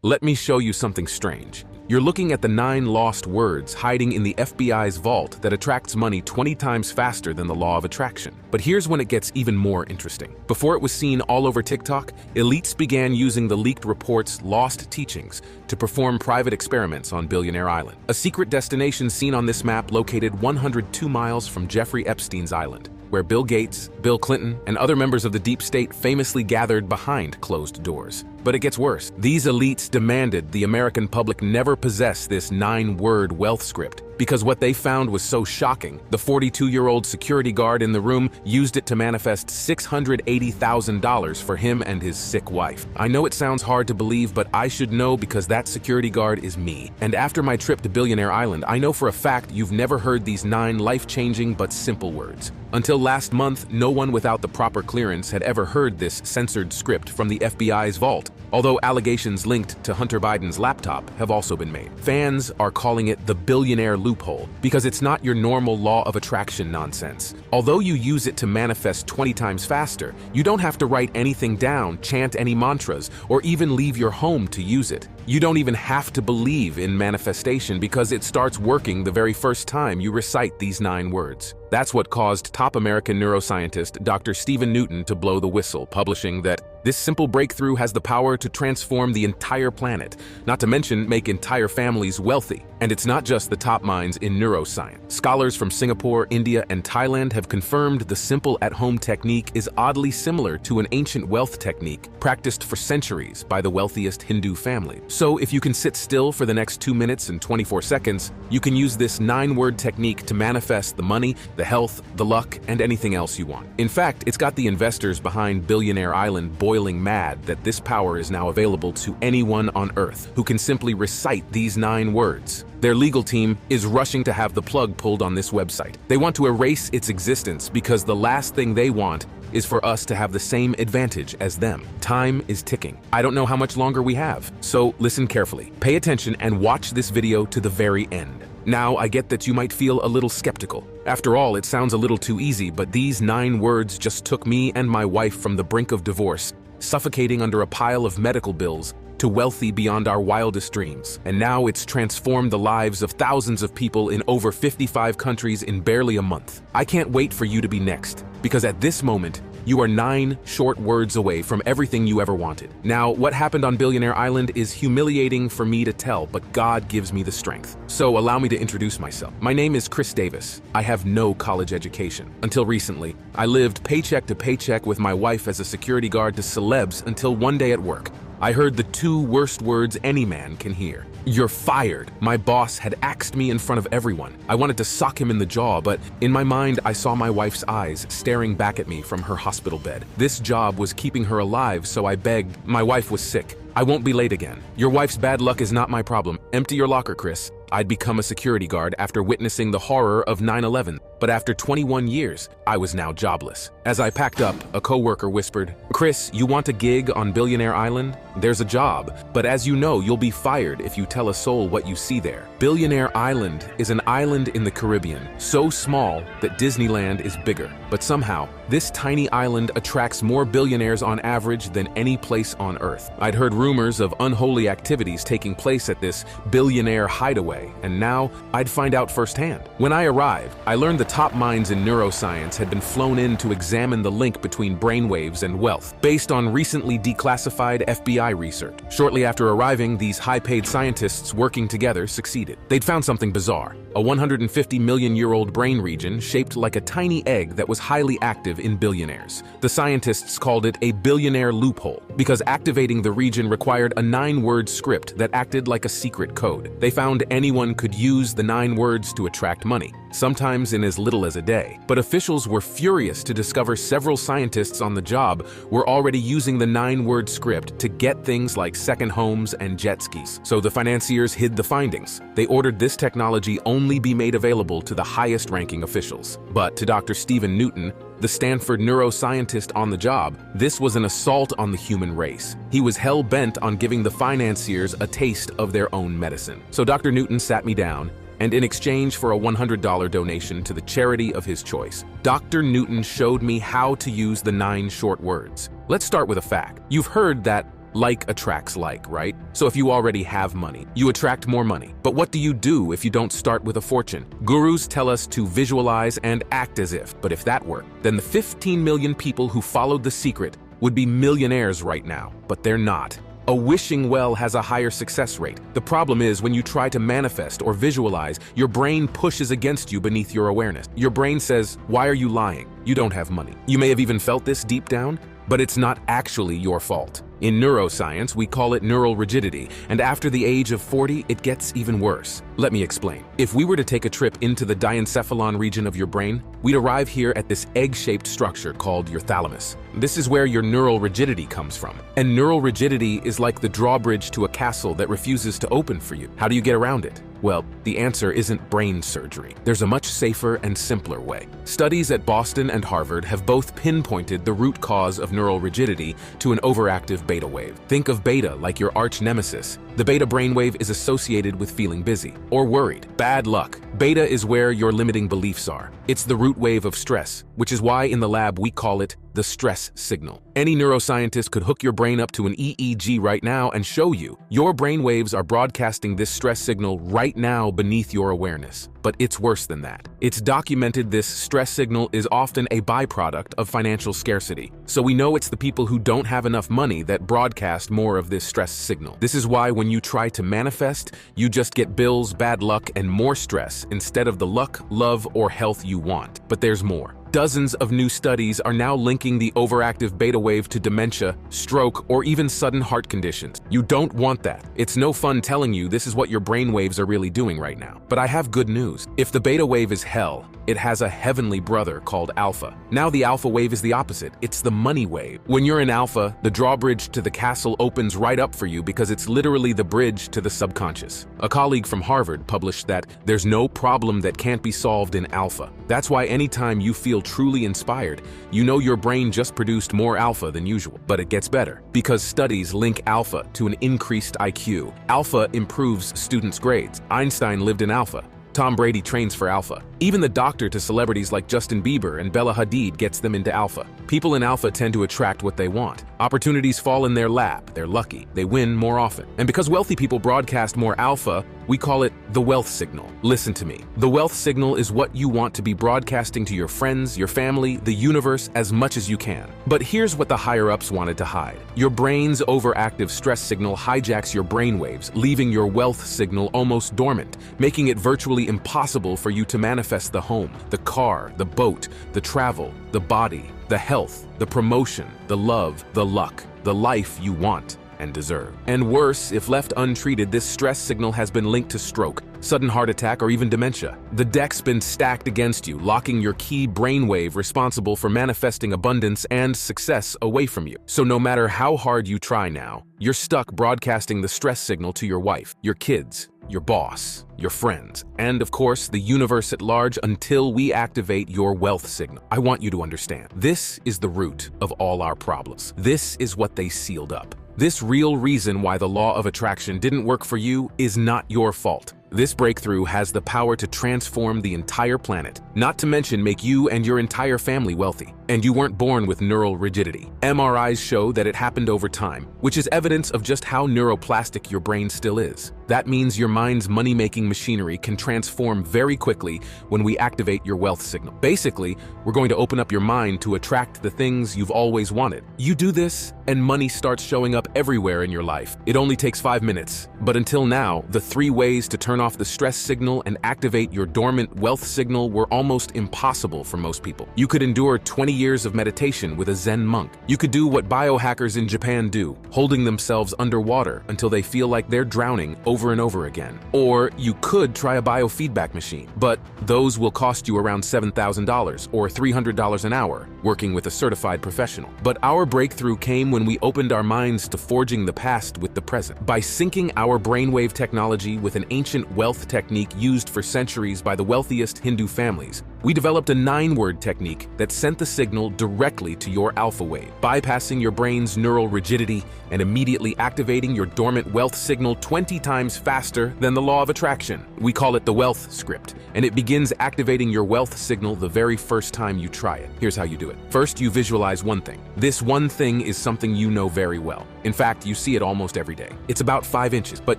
Let me show you something strange. You're looking at the 9 lost words hiding in the FBI's vault that attracts money 20 times faster than the law of attraction. But here's when it gets even more interesting. Before it was seen all over TikTok, elites began using the leaked report's lost teachings to perform private experiments on Billionaire Island, a secret destination seen on this map located 102 miles from Jeffrey Epstein's island, where Bill Gates, Bill Clinton, and other members of the deep state famously gathered behind closed doors. But it gets worse. These elites demanded the American public never possess this 9-word wealth script because what they found was so shocking. The 42-year-old security guard in the room used it to manifest $680,000 for him and his sick wife. I know it sounds hard to believe, but I should know because that security guard is me. And after my trip to Billionaire Island, I know for a fact you've never heard these 9 life-changing but simple words. Until last month, no one without the proper clearance had ever heard this censored script from the FBI's vault, although allegations linked to Hunter Biden's laptop have also been made. Fans are calling it the billionaire loophole because it's not your normal law of attraction nonsense. Although you use it to manifest 20 times faster, you don't have to write anything down, chant any mantras, or even leave your home to use it. You don't even have to believe in manifestation because it starts working the very first time you recite these 9 words. That's what caused top American neuroscientist Dr. Stephen Newton to blow the whistle, publishing that this simple breakthrough has the power to transform the entire planet, not to mention make entire families wealthy. And it's not just the top minds in neuroscience. Scholars from Singapore, India, and Thailand have confirmed the simple at-home technique is oddly similar to an ancient wealth technique practiced for centuries by the wealthiest Hindu family. So if you can sit still for the next 2 minutes and 24 seconds, you can use this 9-word technique to manifest the money, the health, the luck, and anything else you want. In fact, it's got the investors behind Billionaire Island boiling mad that this power is now available to anyone on Earth who can simply recite these 9 words. Their legal team is rushing to have the plug pulled on this website. They want to erase its existence because the last thing they want is for us to have the same advantage as them. Time is ticking. I don't know how much longer we have, so listen carefully. Pay attention and watch this video to the very end. Now, I get that you might feel a little skeptical. After all, it sounds a little too easy, but these 9 words just took me and my wife from the brink of divorce, suffocating under a pile of medical bills, to wealthy beyond our wildest dreams. And now it's transformed the lives of thousands of people in over 55 countries in barely a month. I can't wait for you to be next, because at this moment, you are 9 short words away from everything you ever wanted. Now, what happened on Billionaire Island is humiliating for me to tell, but God gives me the strength. So allow me to introduce myself. My name is Chris Davis. I have no college education. Until recently, I lived paycheck to paycheck with my wife as a security guard to celebs until one day at work, I heard the 2 worst words any man can hear. You're fired. My boss had axed me in front of everyone. I wanted to sock him in the jaw, but in my mind, I saw my wife's eyes staring back at me from her hospital bed. This job was keeping her alive, so I begged. My wife was sick. I won't be late again. Your wife's bad luck is not my problem. Empty your locker, Chris. I'd become a security guard after witnessing the horror of 9/11, but after 21 years, I was now jobless. As I packed up, a coworker whispered, "Chris, you want a gig on Billionaire Island? There's a job, but as you know, you'll be fired if you tell a soul what you see there." Billionaire Island is an island in the Caribbean, so small that Disneyland is bigger. But somehow, this tiny island attracts more billionaires on average than any place on Earth. I'd heard rumors of unholy activities taking place at this billionaire hideaway, and now I'd find out firsthand. When I arrived, I learned the top minds in neuroscience had been flown in to examine the link between brainwaves and wealth, based on recently declassified FBI research. Shortly after arriving, these high-paid scientists working together succeeded. They'd found something bizarre, a 150-million-year-old brain region shaped like a tiny egg that was highly active in billionaires. The scientists called it a billionaire loophole because activating the region required a 9-word script that acted like a secret code. They found anyone could use the 9 words to attract money, sometimes in as little as a day. But officials were furious to discover several scientists on the job were already using the 9-word script to get things like second homes and jet skis. So the financiers hid the findings. They ordered this technology only be made available to the highest-ranking officials. But to Dr. Stephen Newton, the Stanford neuroscientist on the job, this was an assault on the human race. He was hell-bent on giving the financiers a taste of their own medicine. So Dr. Newton sat me down, and in exchange for a $100 donation to the charity of his choice, Dr. Newton showed me how to use the 9 short words. Let's start with a fact. You've heard that Like attracts like, right? So if you already have money, you attract more money. But what do you do if you don't start with a fortune? Gurus tell us to visualize and act as if. But if that worked, then the 15 million people who followed the secret would be millionaires right now. But they're not. A wishing well has a higher success rate. The problem is when you try to manifest or visualize, your brain pushes against you beneath your awareness. Your brain says, "Why are you lying? You don't have money." You may have even felt this deep down, but it's not actually your fault. In neuroscience, we call it neural rigidity, and after the age of 40, it gets even worse. Let me explain. If we were to take a trip into the diencephalon region of your brain, we'd arrive here at this egg-shaped structure called your thalamus. This is where your neural rigidity comes from. And neural rigidity is like the drawbridge to a castle that refuses to open for you. How do you get around it? Well, the answer isn't brain surgery. There's a much safer and simpler way. Studies at Boston and Harvard have both pinpointed the root cause of neural rigidity to an overactive beta wave. Think of beta like your arch nemesis. The beta brainwave is associated with feeling busy or worried. Bad luck. Beta is where your limiting beliefs are. It's the root wave of stress, which is why in the lab we call it the stress signal. Any neuroscientist could hook your brain up to an EEG right now and show you your brain waves are broadcasting this stress signal right now beneath your awareness. But it's worse than that. It's documented this stress signal is often a byproduct of financial scarcity. So we know it's the people who don't have enough money that broadcast more of this stress signal. This is why when you try to manifest, you just get bills, bad luck, and more stress instead of the luck, love, or health you want. But there's more. Dozens of new studies are now linking the overactive beta wave to dementia, stroke, or even sudden heart conditions. You don't want that. It's no fun telling you this is what your brain waves are really doing right now. But I have good news. If the beta wave is hell, it has a heavenly brother called alpha. Now the alpha wave is the opposite. It's the money wave. When you're in alpha, the drawbridge to the castle opens right up for you because it's literally the bridge to the subconscious. A colleague from Harvard published that there's no problem that can't be solved in alpha. That's why anytime you feel truly inspired, you know your brain just produced more alpha than usual. But it gets better because studies link alpha to an increased IQ. Alpha improves students' grades. Einstein lived in alpha. Tom Brady trains for alpha. Even the doctor to celebrities like Justin Bieber and Bella Hadid gets them into alpha. People in alpha tend to attract what they want. Opportunities fall in their lap. They're lucky. They win more often. And because wealthy people broadcast more alpha, we call it the wealth signal. Listen to me. The wealth signal is what you want to be broadcasting to your friends, your family, the universe as much as you can. But here's what the higher-ups wanted to hide. Your brain's overactive stress signal hijacks your brain waves, leaving your wealth signal almost dormant, making it virtually impossible for you to manifest the home, the car, the boat, the travel, the body, the health, the promotion, the love, the luck, the life you want and deserve. And worse, if left untreated, this stress signal has been linked to stroke, sudden heart attack, or even dementia. The deck's been stacked against you, locking your key brainwave responsible for manifesting abundance and success away from you. So no matter how hard you try now, you're stuck broadcasting the stress signal to your wife, your kids, your boss, your friends, and of course, the universe at large until we activate your wealth signal. I want you to understand, this is the root of all our problems. This is what they sealed up. This real reason why the law of attraction didn't work for you is not your fault. This breakthrough has the power to transform the entire planet, not to mention make you and your entire family wealthy. And you weren't born with neural rigidity. MRIs show that it happened over time, which is evidence of just how neuroplastic your brain still is. That means your mind's money-making machinery can transform very quickly when we activate your wealth signal. Basically, we're going to open up your mind to attract the things you've always wanted. You do this, and money starts showing up everywhere in your life. It only takes 5 minutes. But until now, the 3 ways to turn off the stress signal and activate your dormant wealth signal were almost impossible for most people. You could endure 20 years of meditation with a Zen monk. You could do what biohackers in Japan do, holding themselves underwater until they feel like they're drowning over and over again. Or you could try a biofeedback machine, but those will cost you around $7,000 or $300 an hour, working with a certified professional. But our breakthrough came when we opened our minds to forging the past with the present. By syncing our brainwave technology with an ancient wealth technique used for centuries by the wealthiest Hindu families, We developed a 9-word technique that sent the signal directly to your alpha wave, bypassing your brain's neural rigidity and immediately activating your dormant wealth signal 20 times faster than the law of attraction. We call it the wealth script, and it begins activating your wealth signal the very first time you try it. Here's how you do it. First, you visualize one thing. This one thing is something you know very well. In fact, you see it almost every day. It's about 5 inches, but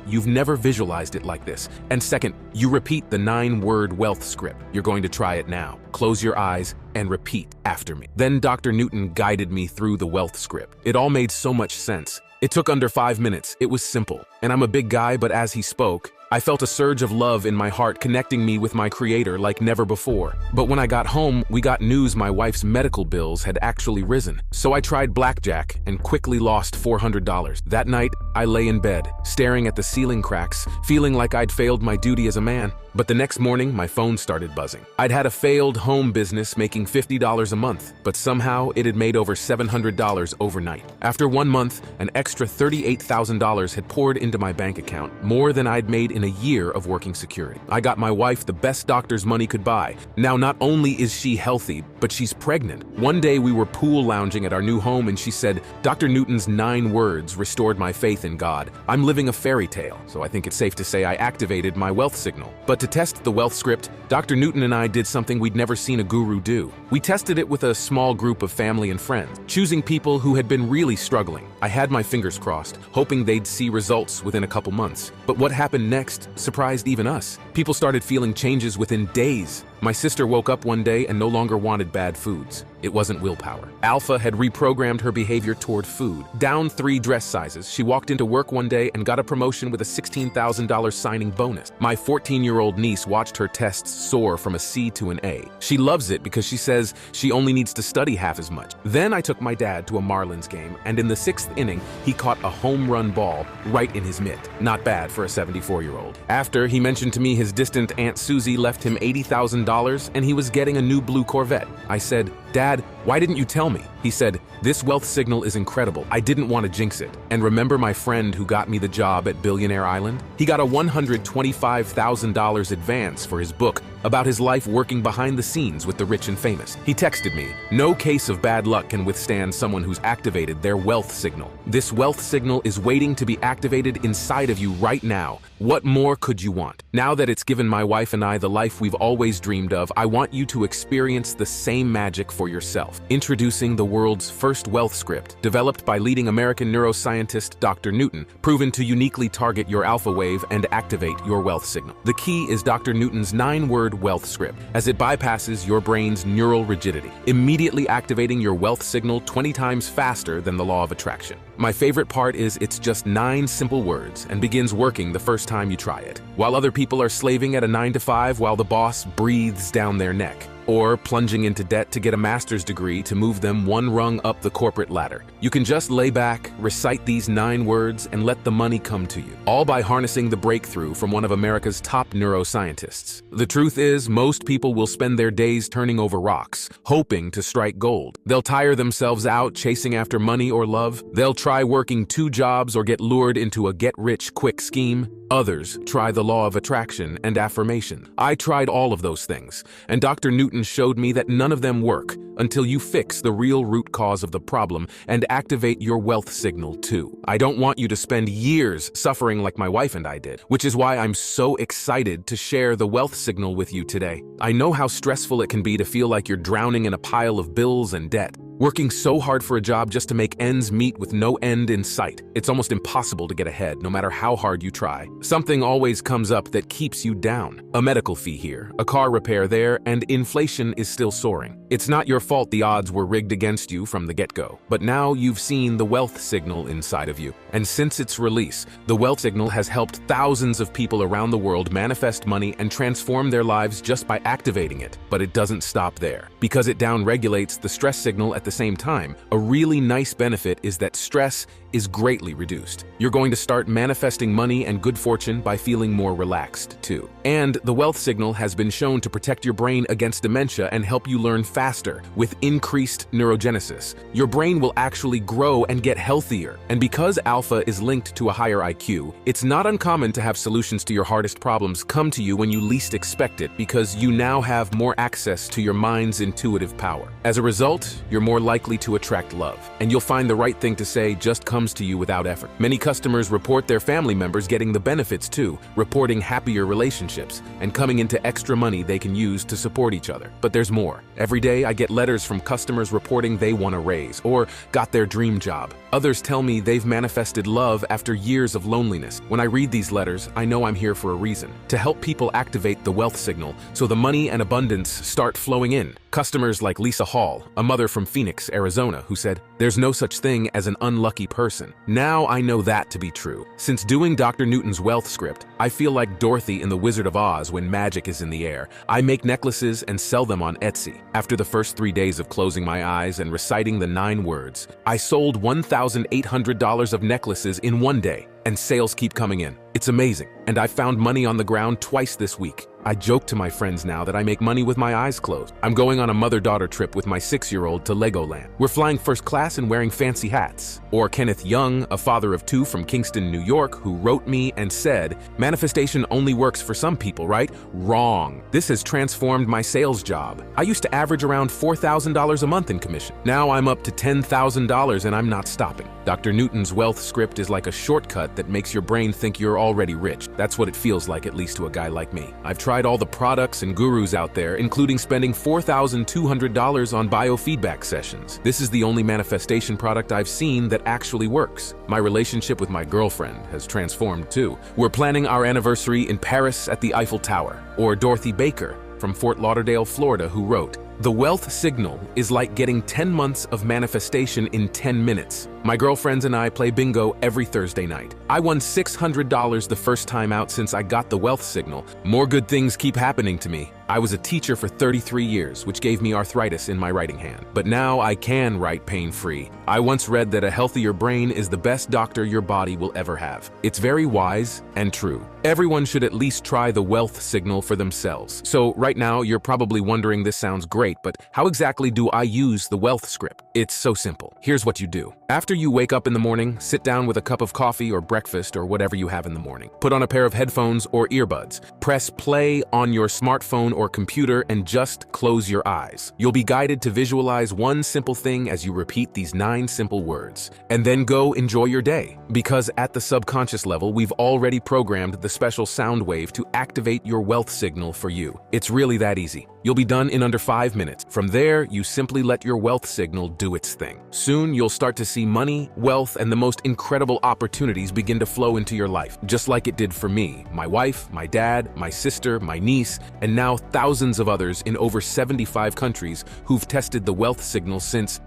you've never visualized it like this. And second, you repeat the 9-word wealth script. You're going to try it now. Close your eyes and repeat after me. Then Dr. Newton guided me through the wealth script. It all made so much sense. It took under 5 minutes. It was simple. And I'm a big guy, but as he spoke, I felt a surge of love in my heart connecting me with my creator like never before. But when I got home, we got news my wife's medical bills had actually risen. So I tried blackjack and quickly lost $400. That night, I lay in bed, staring at the ceiling cracks, feeling like I'd failed my duty as a man. But the next morning, my phone started buzzing. I'd had a failed home business making $50 a month, but somehow it had made over $700 overnight. After 1 month, an extra $38,000 had poured into my bank account, more than I'd made in a year of working security. I got my wife the best doctor's money could buy. Now, not only is she healthy, but she's pregnant. One day we were pool lounging at our new home and she said, "Dr. Newton's 9 words restored my faith in God. I'm living a fairy tale." So I think it's safe to say I activated my wealth signal. But to test the wealth script, Dr. Newton and I did something we'd never seen a guru do. We tested it with a small group of family and friends, choosing people who had been really struggling. I had my fingers crossed, hoping they'd see results within a couple months. But what happened next surprised even us. People started feeling changes within days. My sister woke up one day and no longer wanted bad foods. It wasn't willpower. Alpha had reprogrammed her behavior toward food. Down 3 dress sizes, she walked into work one day and got a promotion with a $16,000 signing bonus. My 14-year-old niece watched her tests soar from a C to an A. She loves it because she says she only needs to study half as much. Then I took my dad to a Marlins game, and in the 6th inning, he caught a home run ball right in his mitt. Not bad for a 74-year-old. After, he mentioned to me his distant Aunt Susie left him $80,000 and he was getting a new blue Corvette. I said, "Dad, why didn't you tell me?" He said, "This wealth signal is incredible. I didn't want to jinx it." And remember my friend who got me the job at Billionaire Island? He got a $125,000 advance for his book about his life working behind the scenes with the rich and famous. He texted me, "No case of bad luck can withstand someone who's activated their wealth signal. This wealth signal is waiting to be activated inside of you right now. What more could you want?" Now that it's given my wife and I the life we've always dreamed of, I want you to experience the same magic for yourself. Introducing the world's first wealth script, developed by leading American neuroscientist Dr. Newton, proven to uniquely target your alpha wave and activate your wealth signal. The key is Dr. Newton's 9-word wealth script, as it bypasses your brain's neural rigidity, immediately activating your wealth signal 20 times faster than the law of attraction. My favorite part is it's just 9 simple words and begins working the first time you try it. While other people are slaving at a 9 to 5 while the boss breathes down their neck, or plunging into debt to get a master's degree to move them 1 rung up the corporate ladder. You can just lay back, recite these 9 words, and let the money come to you, all by harnessing the breakthrough from one of America's top neuroscientists. The truth is, most people will spend their days turning over rocks, hoping to strike gold. They'll tire themselves out chasing after money or love. They'll try working 2 jobs or get lured into a get-rich-quick scheme. Others try the law of attraction and affirmation. I tried all of those things, and Dr. Newton showed me that none of them work until you fix the real root cause of the problem and activate your wealth signal too. I don't want you to spend years suffering like my wife and I did, which is why I'm so excited to share the wealth signal with you today. I know how stressful it can be to feel like you're drowning in a pile of bills and debt, working so hard for a job just to make ends meet with no end in sight. It's almost impossible to get ahead, no matter how hard you try. Something always comes up that keeps you down. A medical fee here, a car repair there, and inflation is still soaring. It's not your fault the odds were rigged against you from the get-go, but now you've seen the wealth signal inside of you. And since its release, the wealth signal has helped thousands of people around the world manifest money and transform their lives just by activating it. But it doesn't stop there. Because it downregulates the stress signal at the same time, a really nice benefit is that stress is greatly reduced. You're going to start manifesting money and good fortune by feeling more relaxed, too. And the wealth signal has been shown to protect your brain against dementia and help you learn faster, with increased neurogenesis. Your brain will actually grow and get healthier. And because Alpha is linked to a higher IQ, it's not uncommon to have solutions to your hardest problems come to you when you least expect it, because you now have more access to your mind's intuitive power. As a result, you're more likely to attract love, and you'll find the right thing to say just comes to you without effort. Many customers report their family members getting the benefits too, reporting happier relationships, and coming into extra money they can use to support each other. But there's more. Every day I get letters from customers reporting they won a raise or got their dream job. Others tell me they've manifested love after years of loneliness. When I read these letters, I know I'm here for a reason: to help people activate the wealth signal so the money and abundance start flowing in. Customers like Lisa Hall, a mother from Phoenix, Arizona, who said, "There's no such thing as an unlucky person." Now I know that to be true. Since doing Dr. Newton's wealth script, I feel like Dorothy in The Wizard of Oz when magic is in the air. I make necklaces and sell them on Etsy. After the first 3 days of closing my eyes and reciting the 9 words, I sold $1,800 of necklaces in one day, and sales keep coming in. It's amazing, and I found money on the ground twice this week. I joke to my friends now that I make money with my eyes closed. I'm going on a mother-daughter trip with my 6-year-old to Legoland. We're flying first class and wearing fancy hats. Or Kenneth Young, a father of 2 from Kingston, New York, who wrote me and said, "Manifestation only works for some people, right?" Wrong. This has transformed my sales job. I used to average around $4,000 a month in commission. Now I'm up to $10,000 and I'm not stopping. Dr. Newton's wealth script is like a shortcut that makes your brain think you're already rich. That's what it feels like, at least to a guy like me. I've tried all the products and gurus out there, including spending $4,200 on biofeedback sessions. This is the only manifestation product I've seen that actually works. My relationship with my girlfriend has transformed too. We're planning our anniversary in Paris at the Eiffel Tower. Or Dorothy Baker from Fort Lauderdale, Florida, who wrote, "The wealth signal is like getting 10 months of manifestation in 10 minutes. My girlfriends and I play bingo every Thursday night. I won $600 the first time out since I got the wealth signal. More good things keep happening to me. I was a teacher for 33 years, which gave me arthritis in my writing hand. But now I can write pain-free. I once read that a healthier brain is the best doctor your body will ever have. It's very wise and true. Everyone should at least try the wealth signal for themselves." So right now, you're probably wondering, this sounds great, but how exactly do I use the wealth script? It's so simple. Here's what you do. After you wake up in the morning, sit down with a cup of coffee or breakfast or whatever you have in the morning. Put on a pair of headphones or earbuds. Press play on your smartphone or computer and just close your eyes. You'll be guided to visualize one simple thing as you repeat these 9 simple words. And then go enjoy your day. Because at the subconscious level, we've already programmed the special sound wave to activate your wealth signal for you. It's really that easy. You'll be done in under 5 minutes. From there, you simply let your wealth signal do its thing. Soon, you'll start to see money, wealth, and the most incredible opportunities begin to flow into your life, just like it did for me, my wife, my dad, my sister, my niece, and now thousands of others in over 75 countries who've tested the wealth signal since.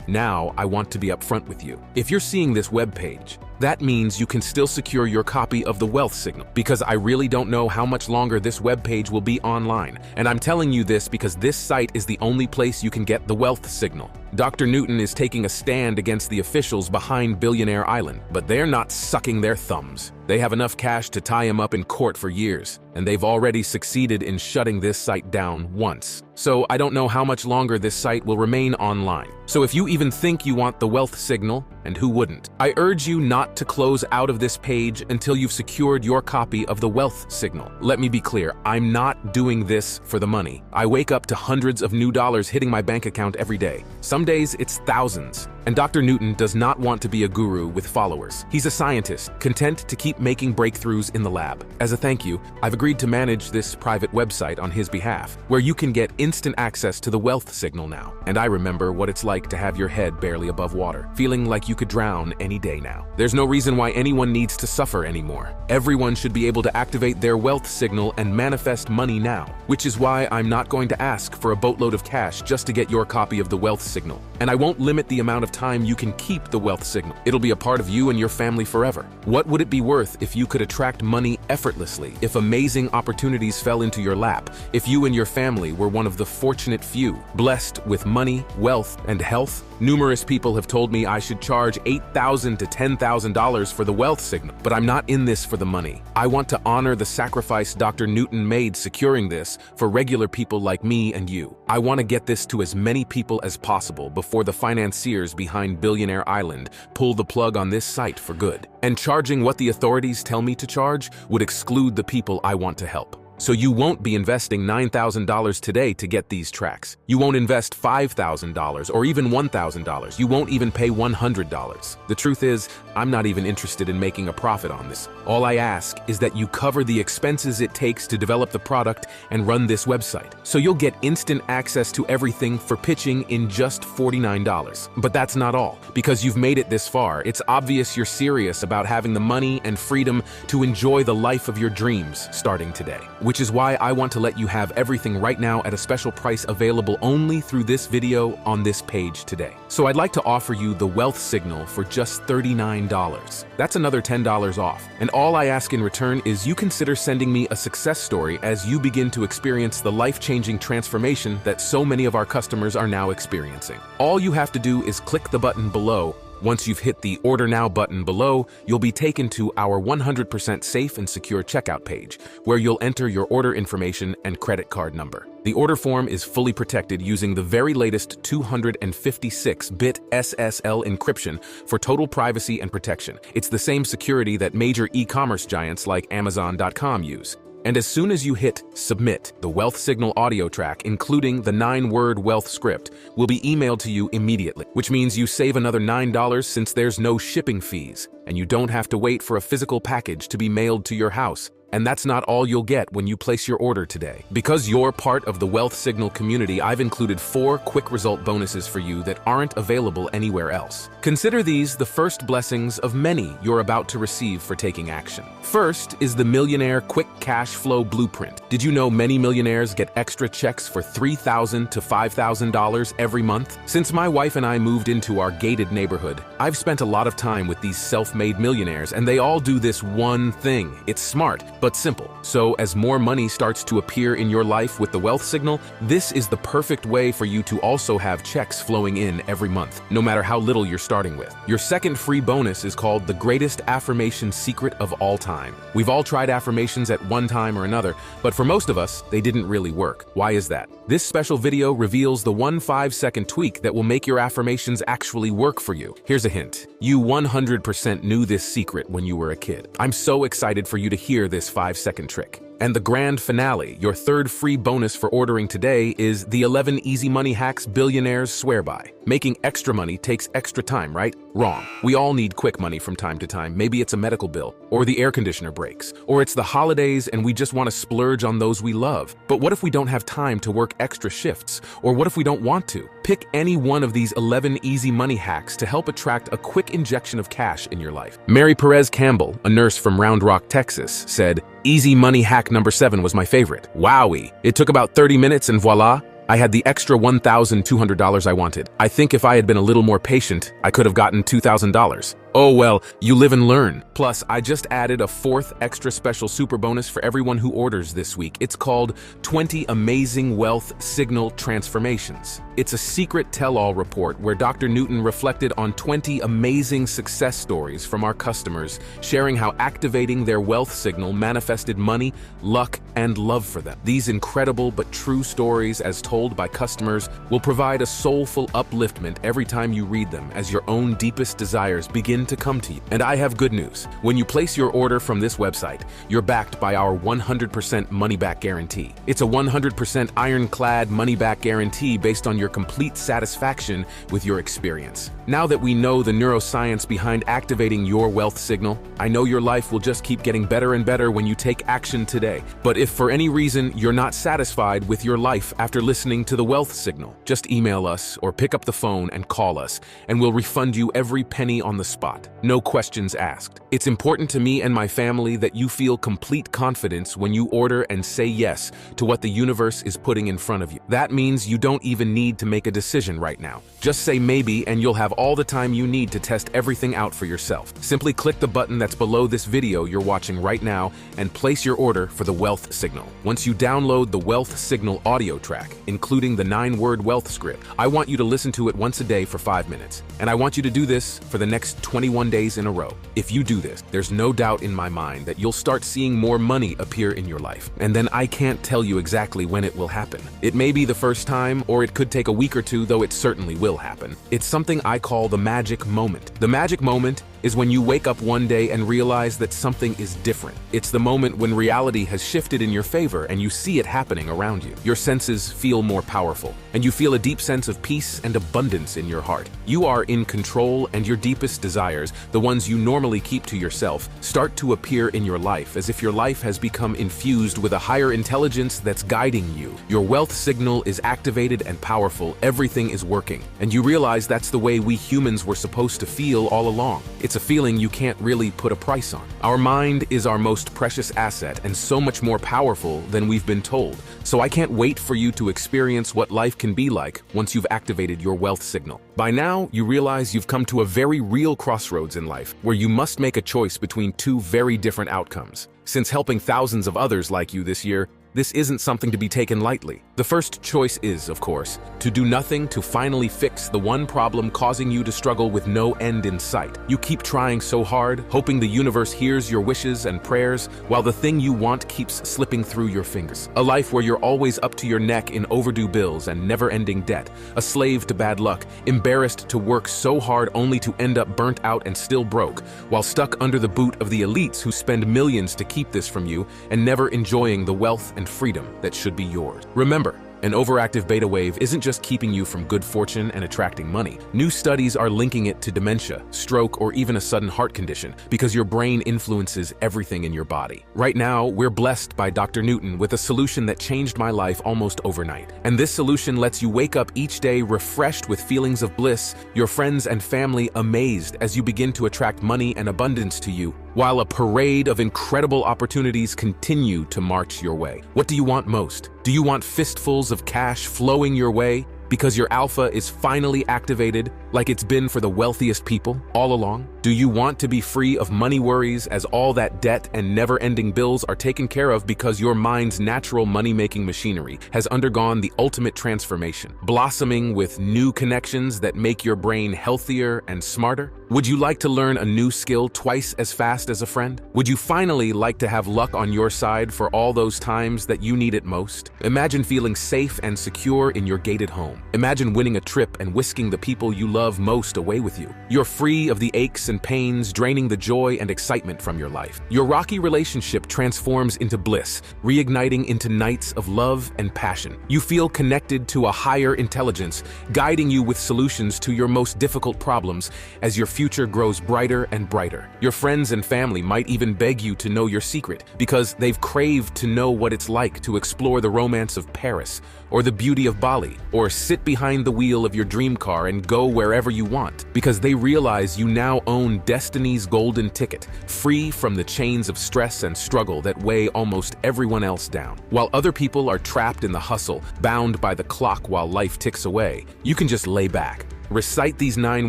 Now, I want to be upfront with you. If you're seeing this webpage, that means you can still secure your copy of the wealth signal, because I really don't know how much longer this webpage will be online. And I'm telling you this because this site is the only place you can get the wealth signal. Dr. Newton is taking a stand against the officials behind Billionaire Island, but they're not sucking their thumbs. They have enough cash to tie him up in court for years, and they've already succeeded in shutting this site down once. So I don't know how much longer this site will remain online. So if you even think you want the wealth signal, and who wouldn't, I urge you not to close out of this page until you've secured your copy of the wealth signal. Let me be clear, I'm not doing this for the money. I wake up to hundreds of new dollars hitting my bank account every day. Some days it's thousands. And Dr. Newton does not want to be a guru with followers. He's a scientist, content to keep making breakthroughs in the lab. As a thank you, I've agreed to manage this private website on his behalf, where you can get instant access to the wealth signal now. And I remember what it's like to have your head barely above water, feeling like you could drown any day now. There's no reason why anyone needs to suffer anymore. Everyone should be able to activate their wealth signal and manifest money now, which is why I'm not going to ask for a boatload of cash just to get your copy of the wealth signal. And I won't limit the amount of time you can keep the wealth signal. It'll be a part of you and your family forever. What would it be worth if you could attract money effortlessly, if amazing opportunities fell into your lap, if you and your family were one of the fortunate few, blessed with money, wealth, and health? Numerous people have told me I should charge $8,000 to $10,000 for the wealth signal, but I'm not in this for the money. I want to honor the sacrifice Dr. Newton made securing this for regular people like me and you. I want to get this to as many people as possible before the financiers behind Billionaire Island pull the plug on this site for good. And charging what the authorities tell me to charge would exclude the people I want to help. So you won't be investing $9,000 today to get these tracks. You won't invest $5,000 or even $1,000. You won't even pay $100. The truth is, I'm not even interested in making a profit on this. All I ask is that you cover the expenses it takes to develop the product and run this website. So you'll get instant access to everything for pitching in just $49. But that's not all. Because you've made it this far, it's obvious you're serious about having the money and freedom to enjoy the life of your dreams starting today. Which is why I want to let you have everything right now at a special price available only through this video on this page today. So I'd like to offer you the Wealth Signal for just $39. That's another $10 off. And all I ask in return is you consider sending me a success story as you begin to experience the life-changing transformation that so many of our customers are now experiencing. All you have to do is click the button below. Once you've hit the Order Now button below, you'll be taken to our 100% safe and secure checkout page, where you'll enter your order information and credit card number. The order form is fully protected using the very latest 256-bit SSL encryption for total privacy and protection. It's the same security that major e-commerce giants like Amazon.com use. And as soon as you hit Submit, the Wealth Signal audio track, including the 9-word wealth script, will be emailed to you immediately, which means you save another $9 since there's no shipping fees, and you don't have to wait for a physical package to be mailed to your house. And that's not all you'll get when you place your order today. Because you're part of the Wealth Signal community, I've included 4 quick result bonuses for you that aren't available anywhere else. Consider these the first blessings of many you're about to receive for taking action. First is the Millionaire Quick Cash Flow Blueprint. Did you know many millionaires get extra checks for $3,000 to $5,000 every month? Since my wife and I moved into our gated neighborhood, I've spent a lot of time with these self-made millionaires, and they all do this one thing. It's smart, but simple. So as more money starts to appear in your life with the Wealth Signal, this is the perfect way for you to also have checks flowing in every month, no matter how little you're starting with. Your second free bonus is called the greatest affirmation secret of all time. We've all tried affirmations at one time or another, but for most of us, they didn't really work. Why is that? This special video reveals the 5-second tweak that will make your affirmations actually work for you. Here's a hint. You 100% knew this secret when you were a kid. I'm so excited for you to hear this 5-second trick. And the grand finale, your third free bonus for ordering today, is the 11 easy money hacks billionaires swear by. Making extra money takes extra time, right? Wrong. We all need quick money from time to time. Maybe it's a medical bill, or the air conditioner breaks, or it's the holidays and we just want to splurge on those we love. But what if we don't have time to work extra shifts? Or what if we don't want to? Pick any one of these 11 easy money hacks to help attract a quick injection of cash in your life. Mary Perez Campbell, a nurse from Round Rock, Texas, said, "Easy money hack number 7 was my favorite. Wowie! It took about 30 minutes and voila, I had the extra $1,200 I wanted. I think if I had been a little more patient, I could have gotten $2,000. Oh well, you live and learn. Plus, I just added a 4th extra special super bonus for everyone who orders this week. It's called 20 Amazing Wealth Signal Transformations. It's a secret tell-all report where Dr. Newton reflected on 20 amazing success stories from our customers, sharing how activating their wealth signal manifested money, luck, and love for them. These incredible but true stories, as told by customers, will provide a soulful upliftment every time you read them as your own deepest desires begin to come to you. And I have good news. When you place your order from this website, you're backed by our 100% money-back guarantee. It's a 100% ironclad money-back guarantee based on your complete satisfaction with your experience. Now that we know the neuroscience behind activating your wealth signal, I know your life will just keep getting better and better when you take action today. But if for any reason you're not satisfied with your life after listening to the wealth signal, just email us or pick up the phone and call us, and we'll refund you every penny on the spot. No questions asked. It's important to me and my family that you feel complete confidence when you order and say yes to what the universe is putting in front of you. That means you don't even need to make a decision right now. Just say maybe and you'll have all the time you need to test everything out for yourself. Simply click the button that's below this video you're watching right now and place your order for the Wealth Signal. Once you download the Wealth Signal audio track, including the 9-word wealth script, I want you to listen to it once a day for 5 minutes. And I want you to do this for the next 20 21 days in a row. If you do this, there's no doubt in my mind that you'll start seeing more money appear in your life. And then I can't tell you exactly when it will happen. It may be the first time, or it could take a week or two, though it certainly will happen. It's something I call the magic moment. The magic moment is when you wake up one day and realize that something is different. It's the moment when reality has shifted in your favor and you see it happening around you. Your senses feel more powerful, and you feel a deep sense of peace and abundance in your heart. You are in control, and your deepest desires, the ones you normally keep to yourself, start to appear in your life as if your life has become infused with a higher intelligence that's guiding you. Your wealth signal is activated and powerful, everything is working, and you realize that's the way we humans were supposed to feel all along. It's a feeling you can't really put a price on. Our mind is our most precious asset and so much more powerful than we've been told. So I can't wait for you to experience what life can be like once you've activated your wealth signal. By now, you realize you've come to a very real crossroads in life where you must make a choice between two very different outcomes. Since helping thousands of others like you this year, this isn't something to be taken lightly. The first choice is, of course, to do nothing to finally fix the one problem causing you to struggle with no end in sight. You keep trying so hard, hoping the universe hears your wishes and prayers, while the thing you want keeps slipping through your fingers. A life where you're always up to your neck in overdue bills and never-ending debt. A slave to bad luck, embarrassed to work so hard only to end up burnt out and still broke, while stuck under the boot of the elites who spend millions to keep this from you and never enjoying the wealth and freedom that should be yours. Remember, an overactive beta wave isn't just keeping you from good fortune and attracting money. New studies are linking it to dementia, stroke, or even a sudden heart condition because your brain influences everything in your body. Right now, we're blessed by Dr. Newton with a solution that changed my life almost overnight. And this solution lets you wake up each day refreshed with feelings of bliss, your friends and family amazed as you begin to attract money and abundance to you, while a parade of incredible opportunities continue to march your way. What do you want most? Do you want fistfuls of cash flowing your way because your alpha is finally activated like it's been for the wealthiest people all along? Do you want to be free of money worries as all that debt and never-ending bills are taken care of because your mind's natural money-making machinery has undergone the ultimate transformation, blossoming with new connections that make your brain healthier and smarter? Would you like to learn a new skill twice as fast as a friend? Would you finally like to have luck on your side for all those times that you need it most? Imagine feeling safe and secure in your gated home. Imagine winning a trip and whisking the people you love most away with you. You're free of the aches and pains, draining the joy and excitement from your life. Your rocky relationship transforms into bliss, reigniting into nights of love and passion. You feel connected to a higher intelligence, guiding you with solutions to your most difficult problems as your future grows brighter and brighter. Your friends and family might even beg you to know your secret because they've craved to know what it's like to explore the romance of Paris or the beauty of Bali, or sit behind the wheel of your dream car and go wherever you want, because they realize you now own destiny's golden ticket, free from the chains of stress and struggle that weigh almost everyone else down. While other people are trapped in the hustle, bound by the clock while life ticks away, you can just lay back. Recite these 9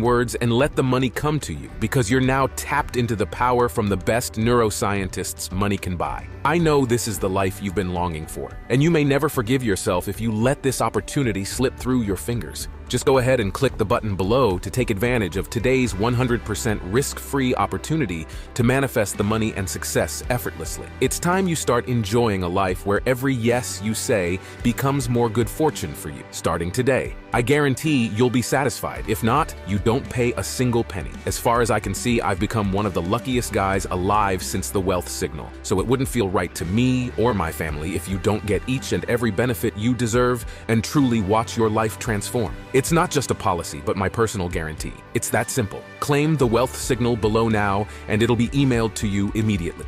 words and let the money come to you, because you're now tapped into the power from the best neuroscientists money can buy. I know this is the life you've been longing for, and you may never forgive yourself if you let this opportunity slip through your fingers. Just go ahead and click the button below to take advantage of today's 100% risk-free opportunity to manifest the money and success effortlessly. It's time you start enjoying a life where every yes you say becomes more good fortune for you, starting today. I guarantee you'll be satisfied. If not, you don't pay a single penny. As far as I can see, I've become one of the luckiest guys alive since the wealth signal, so it wouldn't feel right to me or my family if you don't get each and every benefit you deserve and truly watch your life transform. It's not just a policy, but my personal guarantee. It's that simple. Claim the wealth signal below now, and it'll be emailed to you immediately.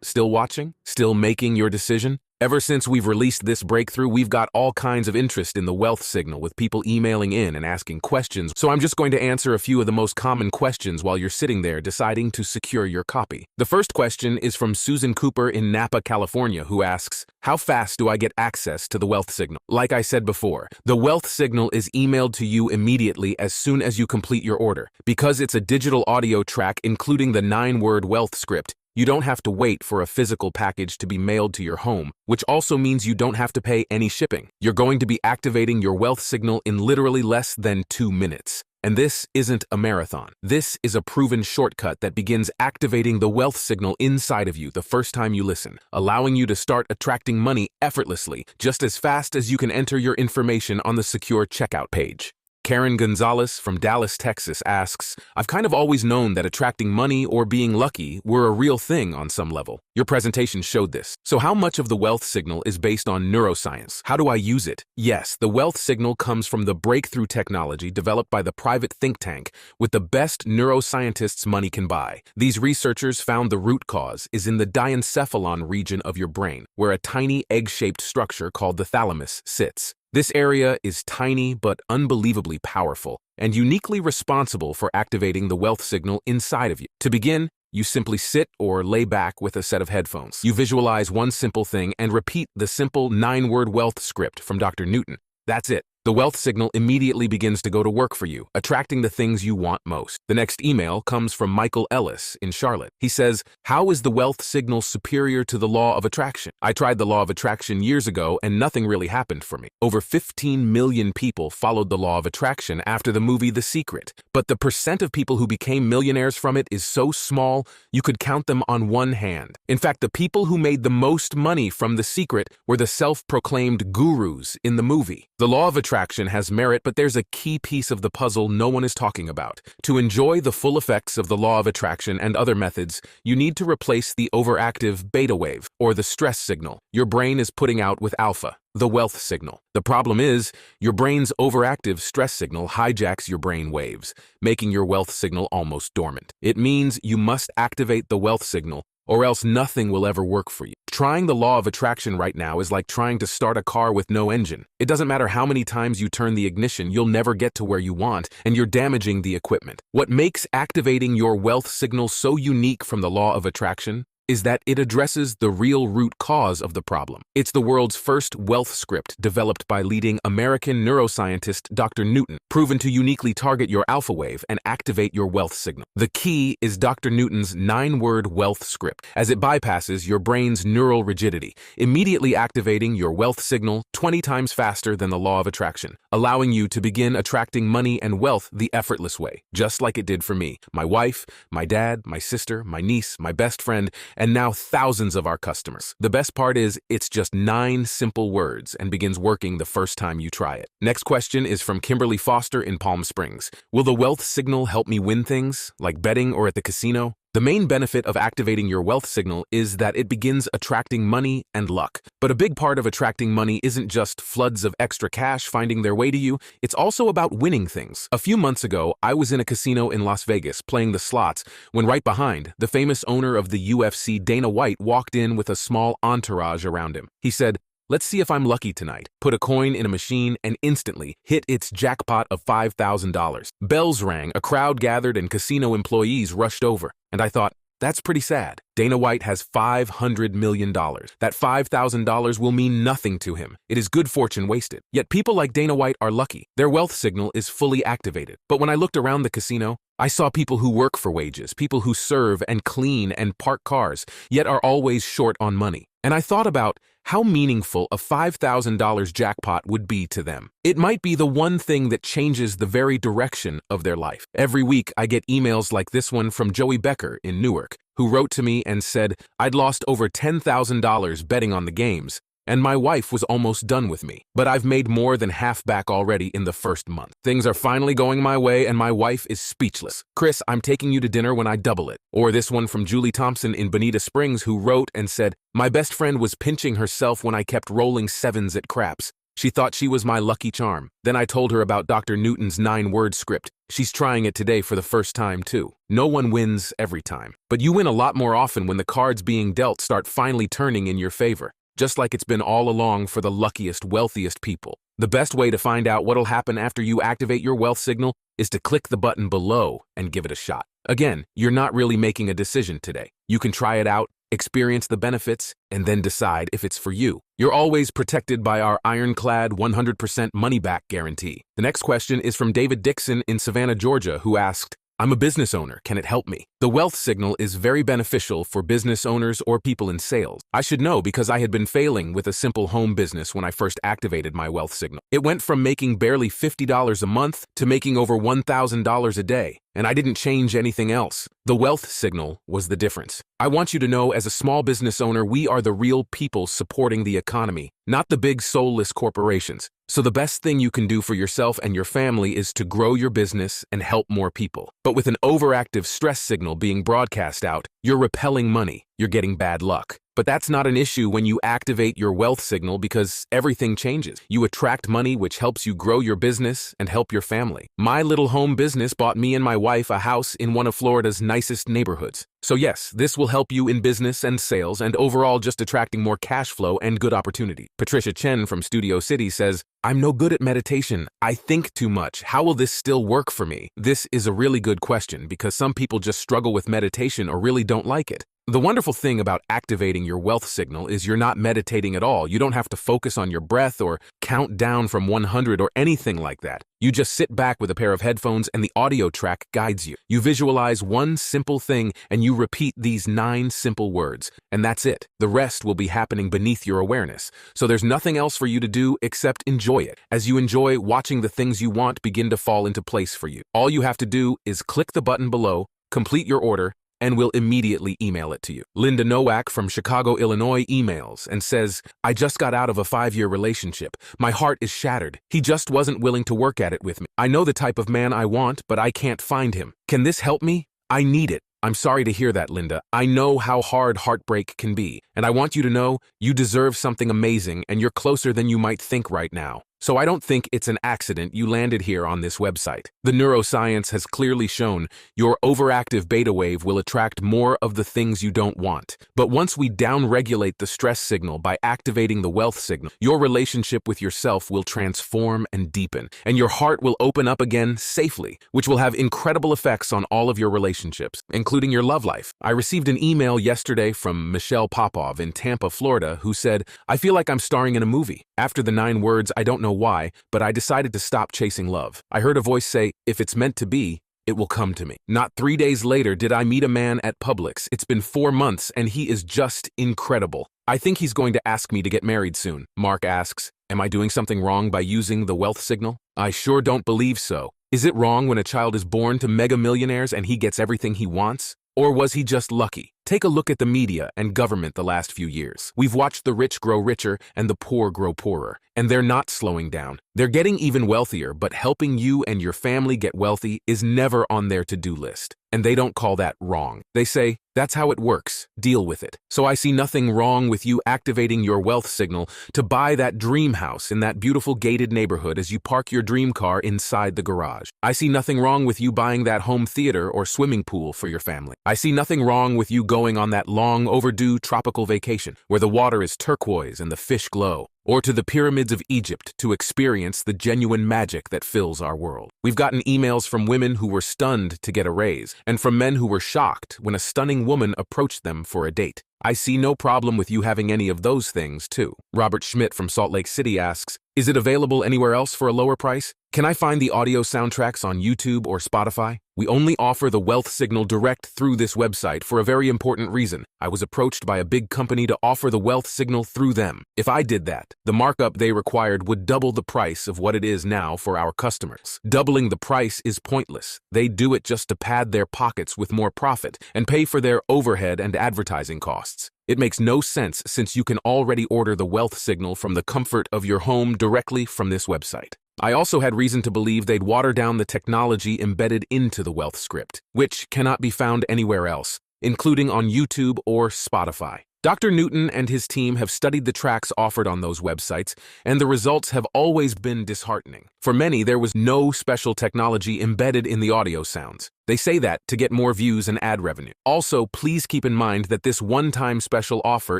Still watching? Still making your decision? Ever since we've released this breakthrough, we've got all kinds of interest in the wealth signal, with people emailing in and asking questions. So I'm just going to answer a few of the most common questions while you're sitting there deciding to secure your copy. The first question is from Susan Cooper in Napa, California, who asks, how fast do I get access to the wealth signal? Like I said before, the wealth signal is emailed to you immediately as soon as you complete your order. Because it's a digital audio track including the 9-word wealth script, You don't have to wait for a physical package to be mailed to your home, which also means you don't have to pay any shipping. You're going to be activating your wealth signal in literally less than 2 minutes. And this isn't a marathon. This is a proven shortcut that begins activating the wealth signal inside of you the first time you listen, allowing you to start attracting money effortlessly, just as fast as you can enter your information on the secure checkout page. Karen Gonzalez from Dallas, Texas asks, I've kind of always known that attracting money or being lucky were a real thing on some level. Your presentation showed this. So how much of the wealth signal is based on neuroscience? How do I use it? Yes, the wealth signal comes from the breakthrough technology developed by the private think tank with the best neuroscientists money can buy. These researchers found the root cause is in the diencephalon region of your brain, where a tiny egg-shaped structure called the thalamus sits. This area is tiny but unbelievably powerful and uniquely responsible for activating the wealth signal inside of you. To begin, you simply sit or lay back with a set of headphones. You visualize one simple thing and repeat the simple 9-word wealth script from Dr. Newton. That's it. The wealth signal immediately begins to go to work for you, attracting the things you want most. The next email comes from Michael Ellis in Charlotte. He says, how is the wealth signal superior to the law of attraction? I tried the law of attraction years ago and nothing really happened for me. Over 15 million people followed the law of attraction after the movie The Secret. But the percent of people who became millionaires from it is so small, you could count them on one hand. In fact, the people who made the most money from The Secret were the self-proclaimed gurus in the movie. The law of attraction has merit, but there's a key piece of the puzzle no one is talking about. To enjoy the full effects of the law of attraction and other methods, you need to replace the overactive beta wave, or the stress signal, your brain is putting out with alpha, the wealth signal. The problem is, your brain's overactive stress signal hijacks your brain waves, making your wealth signal almost dormant. It means you must activate the wealth signal, or else nothing will ever work for you. Trying the law of attraction right now is like trying to start a car with no engine. It doesn't matter how many times you turn the ignition, you'll never get to where you want, and you're damaging the equipment. What makes activating your wealth signal so unique from the law of attraction is that it addresses the real root cause of the problem. It's the world's first wealth script developed by leading American neuroscientist Dr. Newton, proven to uniquely target your alpha wave and activate your wealth signal. The key is Dr. Newton's 9-word wealth script, as it bypasses your brain's neural rigidity, immediately activating your wealth signal 20 times faster than the law of attraction, allowing you to begin attracting money and wealth the effortless way, just like it did for me, my wife, my dad, my sister, my niece, my best friend, and now thousands of our customers. The best part is it's just 9 simple words and begins working the first time you try it. Next question is from Kimberly Foster in Palm Springs. Will the wealth signal help me win things, like betting or at the casino? The main benefit of activating your wealth signal is that it begins attracting money and luck. But a big part of attracting money isn't just floods of extra cash finding their way to you, it's also about winning things. A few months ago, I was in a casino in Las Vegas playing the slots when right behind, the famous owner of the UFC, Dana White, walked in with a small entourage around him. He said, "Let's see if I'm lucky tonight." Put a coin in a machine and instantly hit its jackpot of $5,000. Bells rang, a crowd gathered, and casino employees rushed over. And I thought, that's pretty sad. Dana White has $500 million. That $5,000 will mean nothing to him. It is good fortune wasted. Yet people like Dana White are lucky. Their wealth signal is fully activated. But when I looked around the casino, I saw people who work for wages, people who serve and clean and park cars, yet are always short on money. And I thought about how meaningful a $5,000 jackpot would be to them. It might be the one thing that changes the very direction of their life. Every week, I get emails like this one from Joey Becker in Newark, who wrote to me and said, "I'd lost over $10,000 betting on the games, and my wife was almost done with me. But I've made more than half back already in the first month. Things are finally going my way and my wife is speechless. Chris, I'm taking you to dinner when I double it." Or this one from Julie Thompson in Bonita Springs, who wrote and said, "My best friend was pinching herself when I kept rolling 7s at craps. She thought she was my lucky charm. Then I told her about Dr. Newton's 9-word script. She's trying it today for the first time too." No one wins every time, but you win a lot more often when the cards being dealt start finally turning in your favor, just like it's been all along for the luckiest, wealthiest people. The best way to find out what'll happen after you activate your wealth signal is to click the button below and give it a shot. Again, you're not really making a decision today. You can try it out, experience the benefits, and then decide if it's for you. You're always protected by our ironclad 100% money-back guarantee. The next question is from David Dixon in Savannah, Georgia, who asked, I'm a business owner. Can it help me? The wealth signal is very beneficial for business owners or people in sales. I should know because I had been failing with a simple home business when I first activated my wealth signal. It went from making barely $50 a month to making over $1,000 a day, and I didn't change anything else. The wealth signal was the difference. I want you to know, as a small business owner, we are the real people supporting the economy, not the big soulless corporations. So the best thing you can do for yourself and your family is to grow your business and help more people. But with an overactive stress signal being broadcast out, you're repelling money. You're getting bad luck. But that's not an issue when you activate your wealth signal, because everything changes. You attract money, which helps you grow your business and help your family. My little home business bought me and my wife a house in one of Florida's nicest neighborhoods. So yes, this will help you in business and sales and overall just attracting more cash flow and good opportunity. Patricia Chen from Studio City says, I'm no good at meditation. I think too much. How will this still work for me? This is a really good question because some people just struggle with meditation or really don't like it. The wonderful thing about activating your wealth signal is you're not meditating at all. You don't have to focus on your breath or count down from 100 or anything like that. You just sit back with a pair of headphones and the audio track guides you. You visualize one simple thing and you repeat these 9 simple words, and that's it. The rest will be happening beneath your awareness. So there's nothing else for you to do except enjoy it. As you enjoy watching the things you want begin to fall into place for you. All you have to do is click the button below, complete your order, and we'll immediately email it to you. Linda Nowak from Chicago, Illinois emails and says, I just got out of a 5-year relationship. My heart is shattered. He just wasn't willing to work at it with me. I know the type of man I want, but I can't find him. Can this help me? I need it. I'm sorry to hear that, Linda. I know how hard heartbreak can be, and I want you to know you deserve something amazing and you're closer than you might think right now. So I don't think it's an accident you landed here on this website. The neuroscience has clearly shown your overactive beta wave will attract more of the things you don't want. But once we downregulate the stress signal by activating the wealth signal, your relationship with yourself will transform and deepen, and your heart will open up again safely, which will have incredible effects on all of your relationships, including your love life. I received an email yesterday from Michelle Popov in Tampa, Florida, who said, I feel like I'm starring in a movie. After the 9 words, I don't know why, but I decided to stop chasing love. I heard a voice say, if it's meant to be, it will come to me. Not 3 days later did I meet a man at Publix. It's been 4 months and he is just incredible. I think he's going to ask me to get married soon. Mark asks, am I doing something wrong by using the wealth signal? I sure don't believe so. Is it wrong when a child is born to mega millionaires and he gets everything he wants? Or was he just lucky? Take a look at the media and government the last few years. We've watched the rich grow richer and the poor grow poorer, and they're not slowing down. They're getting even wealthier, but helping you and your family get wealthy is never on their to-do list. And they don't call that wrong. They say, that's how it works. Deal with it. So I see nothing wrong with you activating your wealth signal to buy that dream house in that beautiful gated neighborhood as you park your dream car inside the garage. I see nothing wrong with you buying that home theater or swimming pool for your family. I see nothing wrong with you going on that long overdue tropical vacation where the water is turquoise and the fish glow, or to the pyramids of Egypt to experience the genuine magic that fills our world. We've gotten emails from women who were stunned to get a raise, and from men who were shocked when a stunning woman approached them for a date. I see no problem with you having any of those things, too. Robert Schmidt from Salt Lake City asks, is it available anywhere else for a lower price? Can I find the audio soundtracks on YouTube or Spotify? We only offer the wealth signal direct through this website for a very important reason. I was approached by a big company to offer the wealth signal through them. If I did that, the markup they required would double the price of what it is now for our customers. Doubling the price is pointless. They do it just to pad their pockets with more profit and pay for their overhead and advertising costs. It makes no sense since you can already order the wealth signal from the comfort of your home directly from this website. I also had reason to believe they'd water down the technology embedded into the wealth script, which cannot be found anywhere else, including on YouTube or Spotify. Dr. Newton and his team have studied the tracks offered on those websites, and the results have always been disheartening. For many, there was no special technology embedded in the audio sounds. They say that to get more views and ad revenue. Also, please keep in mind that this one-time special offer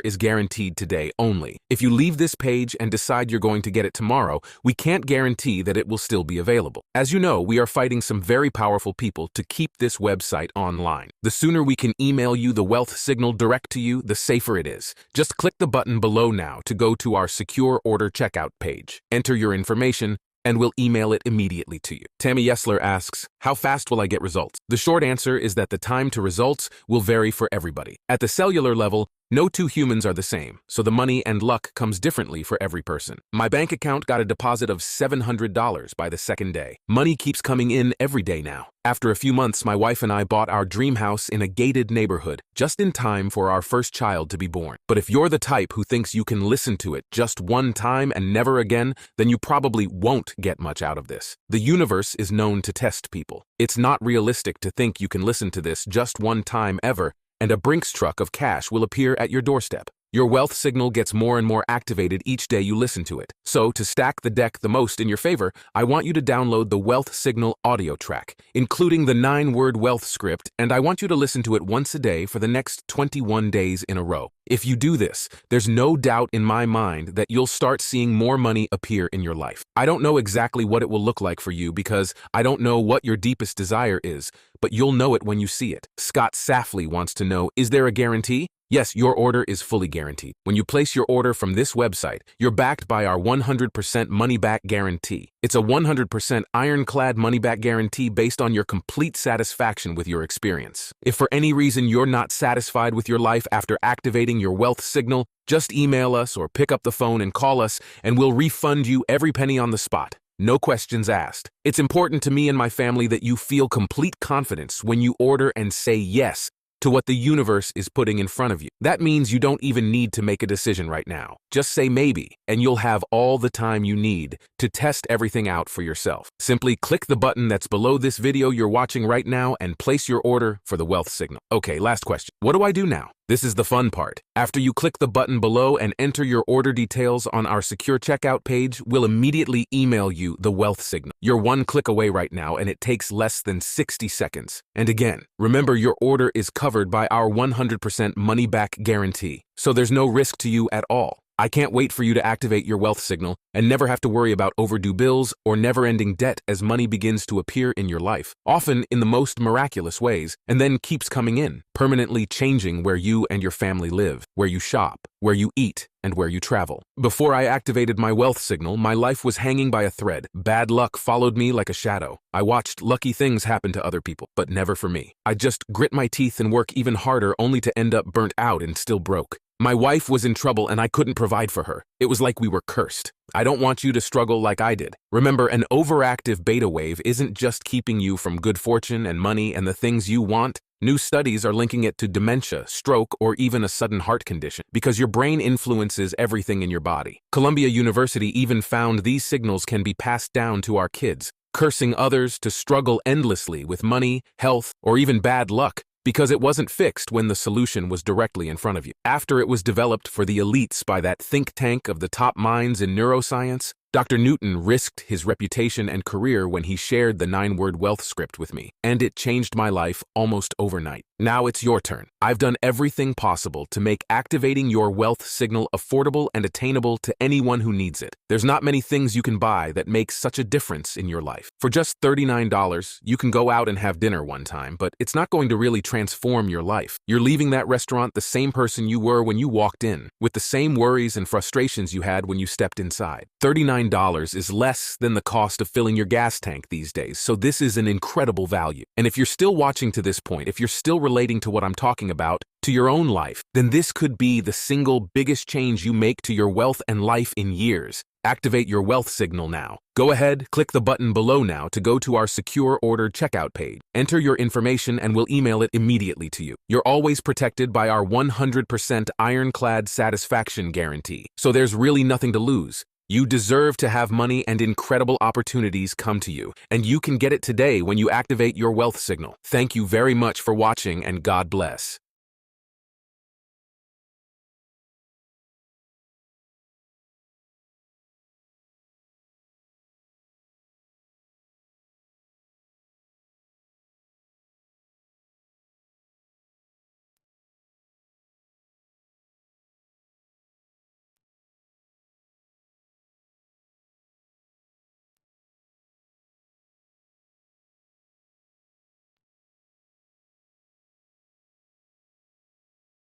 is guaranteed today only. If you leave this page and decide you're going to get it tomorrow, we can't guarantee that it will still be available. As you know, we are fighting some very powerful people to keep this website online. The sooner we can email you the wealth signal direct to you, the safer it is. Just click the button below now to go to our secure order checkout page. Enter your information, and we'll email it immediately to you. Tammy Yesler asks, how fast will I get results? The short answer is that the time to results will vary for everybody. At the cellular level, no two humans are the same, so the money and luck comes differently for every person. My bank account got a deposit of $700 by the second day. Money keeps coming in every day now. After a few months, my wife and I bought our dream house in a gated neighborhood, just in time for our first child to be born. But if you're the type who thinks you can listen to it just one time and never again, then you probably won't get much out of this. The universe is known to test people. It's not realistic to think you can listen to this just one time ever, and a Brinks truck of cash will appear at your doorstep. Your wealth signal gets more and more activated each day you listen to it. So, to stack the deck the most in your favor, I want you to download the Wealth Signal audio track, including the 9-word wealth script, and I want you to listen to it once a day for the next 21 days in a row. If you do this, there's no doubt in my mind that you'll start seeing more money appear in your life. I don't know exactly what it will look like for you because I don't know what your deepest desire is, but you'll know it when you see it. Scott Safley wants to know, is there a guarantee? Yes, your order is fully guaranteed. When you place your order from this website, you're backed by our 100% money-back guarantee. It's a 100% ironclad money-back guarantee based on your complete satisfaction with your experience. If for any reason you're not satisfied with your life after activating your wealth signal, just email us or pick up the phone and call us, and we'll refund you every penny on the spot. No questions asked. It's important to me and my family that you feel complete confidence when you order and say yes to what the universe is putting in front of you. That means you don't even need to make a decision right now. Just say maybe, and you'll have all the time you need to test everything out for yourself. Simply click the button that's below this video you're watching right now and place your order for the wealth signal. Okay, last question. What do I do now? This is the fun part. After you click the button below and enter your order details on our secure checkout page, we'll immediately email you the wealth signal. You're one click away right now, and it takes less than 60 seconds. And again, remember your order is covered by our 100% money-back guarantee, so there's no risk to you at all. I can't wait for you to activate your wealth signal and never have to worry about overdue bills or never-ending debt as money begins to appear in your life, often in the most miraculous ways, and then keeps coming in, permanently changing where you and your family live, where you shop, where you eat, and where you travel. Before I activated my wealth signal, my life was hanging by a thread. Bad luck followed me like a shadow. I watched lucky things happen to other people, but never for me. I just grit my teeth and work even harder only to end up burnt out and still broke. My wife was in trouble and I couldn't provide for her. It was like we were cursed. I don't want you to struggle like I did. Remember, an overactive beta wave isn't just keeping you from good fortune and money and the things you want. New studies are linking it to dementia, stroke, or even a sudden heart condition, because your brain influences everything in your body. Columbia University even found these signals can be passed down to our kids, cursing others to struggle endlessly with money, health, or even bad luck, because it wasn't fixed when the solution was directly in front of you. After it was developed for the elites by that think tank of the top minds in neuroscience, Dr. Newton risked his reputation and career when he shared the 9-word wealth script with me, and it changed my life almost overnight. Now it's your turn. I've done everything possible to make activating your wealth signal affordable and attainable to anyone who needs it. There's not many things you can buy that make such a difference in your life. For just $39, you can go out and have dinner one time, but it's not going to really transform your life. You're leaving that restaurant the same person you were when you walked in, with the same worries and frustrations you had when you stepped inside. $39 is less than the cost of filling your gas tank these days, so this is an incredible value. And if you're still watching to this point, if you're still relating to what I'm talking about, to your own life, then this could be the single biggest change you make to your wealth and life in years. Activate your wealth signal now. Go ahead, click the button below now to go to our secure order checkout page. Enter your information and we'll email it immediately to you. You're always protected by our 100% ironclad satisfaction guarantee, so there's really nothing to lose. You deserve to have money and incredible opportunities come to you, and you can get it today when you activate your wealth signal. Thank you very much for watching, and God bless.